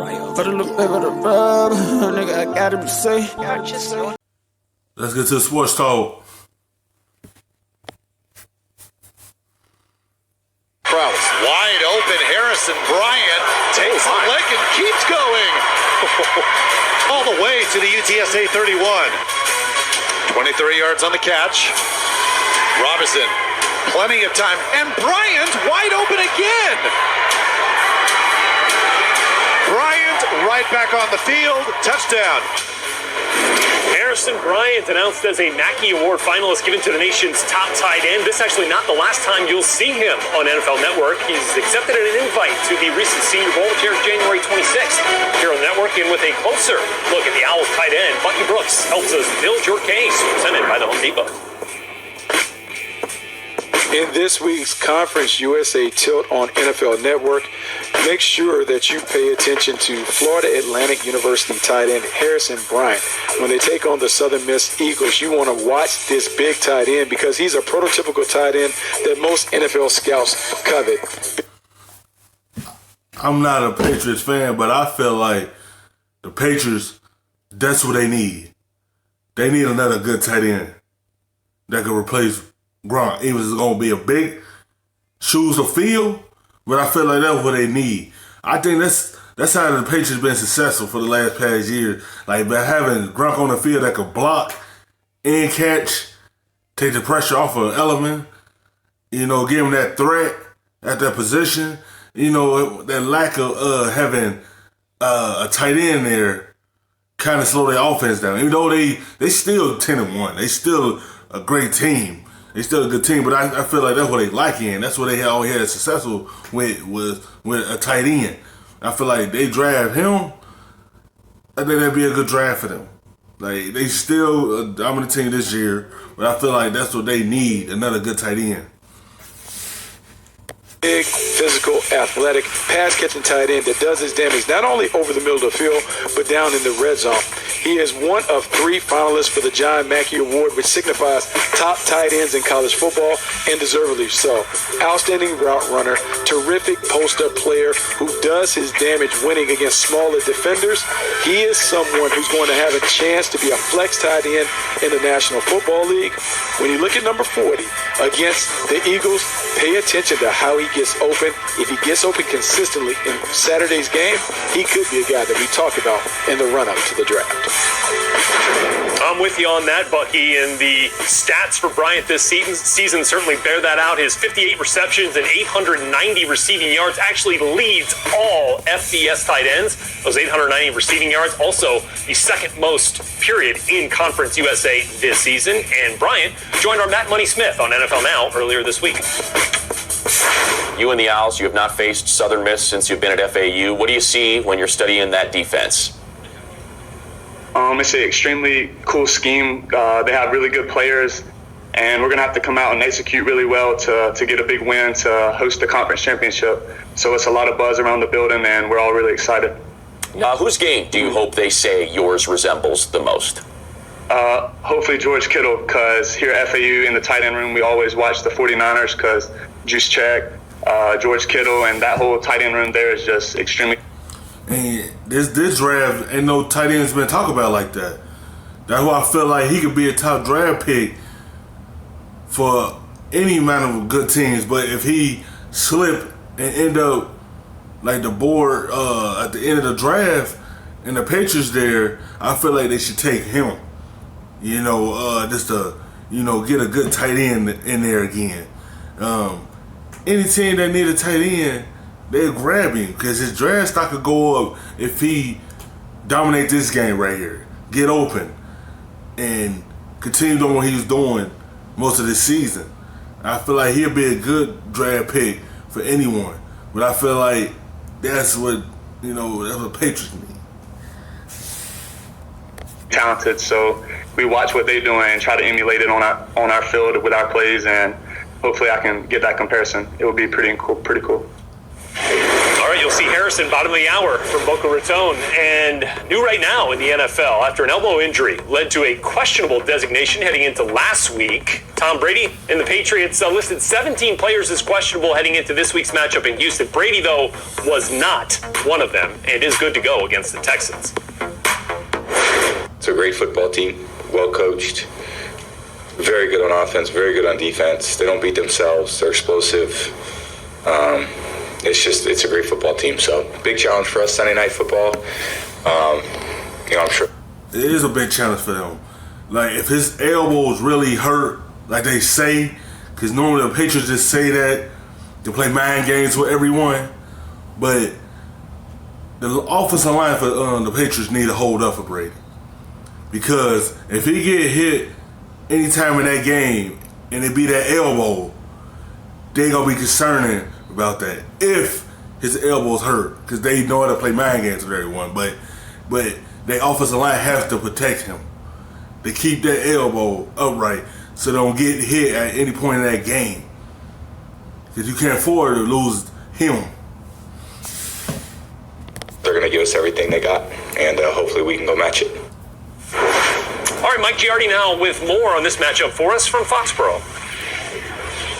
But a little bit of the rub, nigga, I gotta be safe. Let's get to the sports talk. Prowse wide open. Harrison Bryant takes the leg and keeps going. All the way to the UTSA 31. 23 yards on the catch. Robinson, plenty of time. And Bryant wide open again. Bryant right back on the field. Touchdown. Harrison Bryant announced as a Mackey Award finalist given to the nation's top tight end. This is actually not the last time you'll see him on NFL Network. He's accepted an invite to the recent Senior Bowl, which airs January 26th. Here on the network, and with a closer look at the Owls tight end, Bucky Brooks helps us build your case, presented by the Home Depot. In this week's Conference USA Tilt on NFL Network, make sure that you pay attention to Florida Atlantic University tight end Harrison Bryant. When they take on the Southern Miss Eagles, you want to watch this big tight end because he's a prototypical tight end that most NFL scouts covet. I'm not a Patriots fan, but I feel like the Patriots, that's what they need. They need another good tight end that can replace Gronk. It was going to be a big shoes to fill, but I feel like that's what they need. I think that's how the Patriots been successful for the last past year. Like, by having Gronk on the field that could block and catch, take the pressure off of Element, give him that threat at that position. That lack of having a tight end there kind of slow their offense down. Even though they still 10-1. They still a great team. They still a good team, but I feel like that's what they like in. That's what they always had successful with a tight end. I feel like they draft him, I think that'd be a good draft for them. Like, they still a dominant team this year, but I feel like that's what they need, another good tight end. Big, physical, athletic, pass-catching tight end that does his damage not only over the middle of the field, but down in the red zone. He is one of 3 finalists for the John Mackey Award, which signifies top tight ends in college football, and deservedly so. Outstanding route runner, terrific post-up player who does his damage winning against smaller defenders. He is someone who's going to have a chance to be a flex tight end in the National Football League. When you look at number 40 against the Eagles, pay attention to how he gets open. If he gets open consistently in Saturday's game, he could be a guy that we talk about in the run-up to the draft. I'm with you on that, Bucky, and the stats for Bryant this season certainly bear that out. His 58 receptions and 890 receiving yards actually leads all FBS tight ends. Those 890 receiving yards, also the second most period in Conference USA this season. And Bryant joined our Matt Money Smith on NFL Now earlier this week. You and the Owls, you have not faced Southern Miss since you've been at FAU. What do you see when you're studying that defense? It's an extremely cool scheme. They have really good players, and we're going to have to come out and execute really well to get a big win to host the conference championship. So it's a lot of buzz around the building, and we're all really excited. Whose game do you hope they say yours resembles the most? Hopefully George Kittle, because here at FAU in the tight end room, we always watch the 49ers because Juice Check, George Kittle, and that whole tight end room there is just extremely. And this draft ain't no tight ends been talked about like that. That's why I feel like he could be a top draft pick for any amount of good teams. But if he slip and end up like the board at the end of the draft and the Patriots there, I feel like they should take him. Just to get a good tight end in there again. Any team that need a tight end, they'll grab him because his draft stock could go up if he dominate this game right here, get open, and continue doing what he was doing most of this season. I feel like he'll be a good draft pick for anyone, but I feel like that's what Patriots need. Talented, so we watch what they're doing and try to emulate it on our field with our plays, and hopefully I can get that comparison. It would be pretty cool. All right, you'll Casey Harrison, bottom of the hour from Boca Raton. And new right now in the NFL, after an elbow injury led to a questionable designation heading into last week. Tom Brady and the Patriots listed 17 players as questionable heading into this week's matchup in Houston. Brady, though, was not one of them and is good to go against the Texans. It's a great football team, well coached, very good on offense, very good on defense. They don't beat themselves. They're explosive. It's a great football team. So big challenge for us Sunday Night Football. I'm sure it is a big challenge for them. Like if his elbow is really hurt, like they say, because normally the Patriots just say that to play mind games with everyone, but the offensive line for the Patriots need to hold up for Brady, because if he get hit anytime in that game and it be that elbow, they gonna be concerning about that if his elbow's hurt, because they know how to play mind games with everyone. But the offensive line has to protect him to keep that elbow upright so they don't get hit at any point in that game, because you can't afford to lose him. they're going to give us everything they got, and hopefully we can go match it. All right, Mike Giardi now with more on this matchup for us from Foxborough.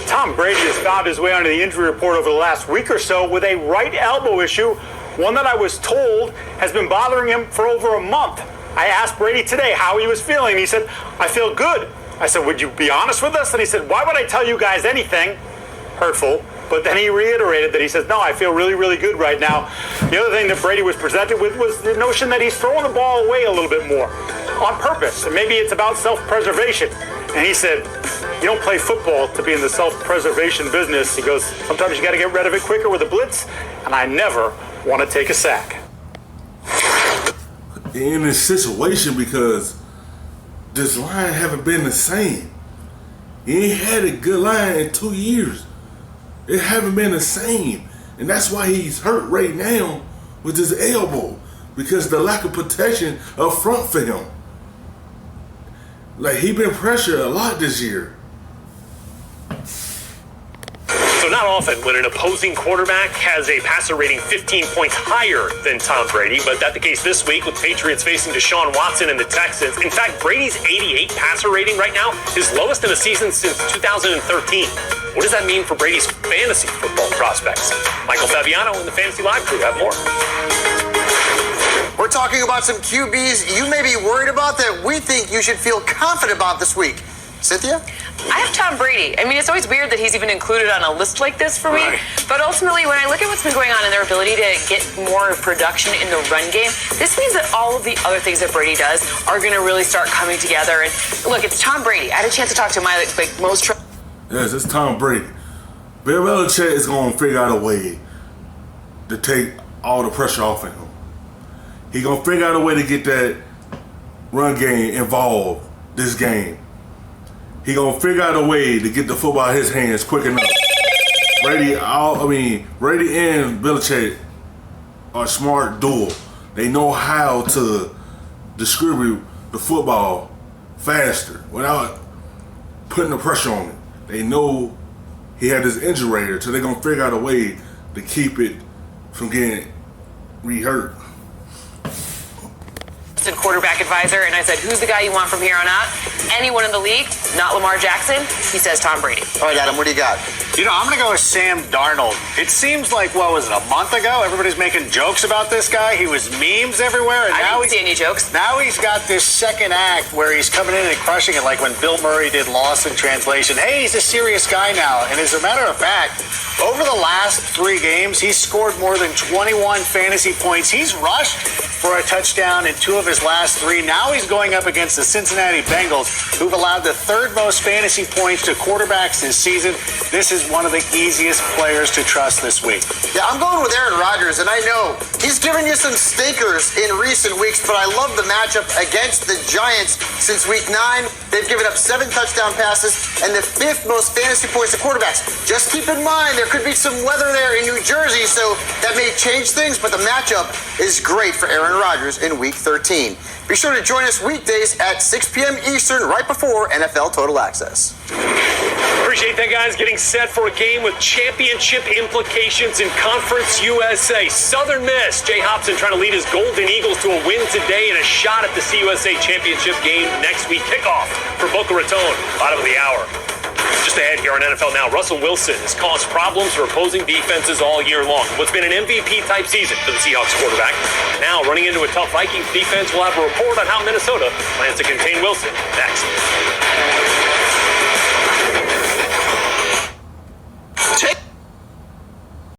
Tom Brady has found his way onto the injury report over the last week or so with a right elbow issue, one that I was told has been bothering him for over a month. I asked Brady today how he was feeling. He said, "I feel good." I said, "Would you be honest with us?" And he said, "Why would I tell you guys anything hurtful?" But then he reiterated that he says, "No, I feel really, really good right now." The other thing that Brady was presented with was the notion that he's throwing the ball away a little bit more on purpose. And maybe it's about self-preservation. And he said, "You don't play football to be in the self-preservation business." He goes, "Sometimes you got to get rid of it quicker with a blitz, and I never want to take a sack." In this situation, because this line haven't been the same. He ain't had a good line in 2 years. It haven't been the same. And that's why he's hurt right now with his elbow, because the lack of protection up front for him. Like, he been pressured a lot this year. So not often when an opposing quarterback has a passer rating 15 points higher than Tom Brady, but that's the case this week with Patriots facing Deshaun Watson and the Texans. In fact, Brady's 88 passer rating right now is lowest in a season since 2013. What does that mean for Brady's fantasy football prospects? Michael Fabiano and the Fantasy Live crew have more. We're talking about some QBs you may be worried about that we think you should feel confident about this week. Cynthia? I have Tom Brady. I mean, it's always weird that he's even included on a list like this for me. Right. But ultimately, when I look at what's been going on in their ability to get more production in the run game, this means that all of the other things that Brady does are going to really start coming together. And look, it's Tom Brady. I had a chance to talk to my most... Yes, it's Tom Brady. Bill Belichick is going to figure out a way to take all the pressure off of him. He's going to figure out a way to get that run game involved this game. He gonna figure out a way to get the football in his hands quick enough. Brady and Belichick are a smart duo. They know how to distribute the football faster without putting the pressure on it. They know he had this injury right here, so they're gonna figure out a way to keep it from getting re-hurt. Quarterback advisor, and I said, "Who's the guy you want from here on out?" Anyone in the league, not Lamar Jackson. He says Tom Brady. All right, Adam, what do you got? You know, I'm going to go with Sam Darnold. It seems like, what was it, a month ago? Everybody's making jokes about this guy. He was memes everywhere. And I didn't see any jokes. Now he's got this second act where he's coming in and crushing it, like when Bill Murray did Lost in Translation. Hey, he's a serious guy now. And as a matter of fact, over the last 3 games, he's scored more than 21 fantasy points. He's rushed for a touchdown in 2 of his last 3. Now he's going up against the Cincinnati Bengals, who've allowed the 3rd most fantasy points to quarterbacks this season. This is one of the easiest players to trust this week. Yeah, I'm going with Aaron Rodgers, and I know he's given you some stinkers in recent weeks, but I love the matchup against the Giants. Since week 9, they've given up 7 touchdown passes and the 5th most fantasy points to quarterbacks. Just keep in mind, there could be some weather there in New Jersey, so that may change things, but the matchup is great for Aaron Rodgers in week 13. Be sure to join us weekdays at 6 p.m. Eastern, right before NFL Total Access. Appreciate that, guys. Getting set for a game with championship implications in Conference USA. Southern Miss, Jay Hobson trying to lead his Golden Eagles to a win today and a shot at the CUSA championship game next week. Kickoff for Boca Raton, bottom of the hour. Just ahead here on NFL Now, Russell Wilson has caused problems for opposing defenses all year long. What's been an MVP-type season for the Seahawks quarterback. Now running into a tough Vikings defense, we'll have a report on how Minnesota plans to contain Wilson next.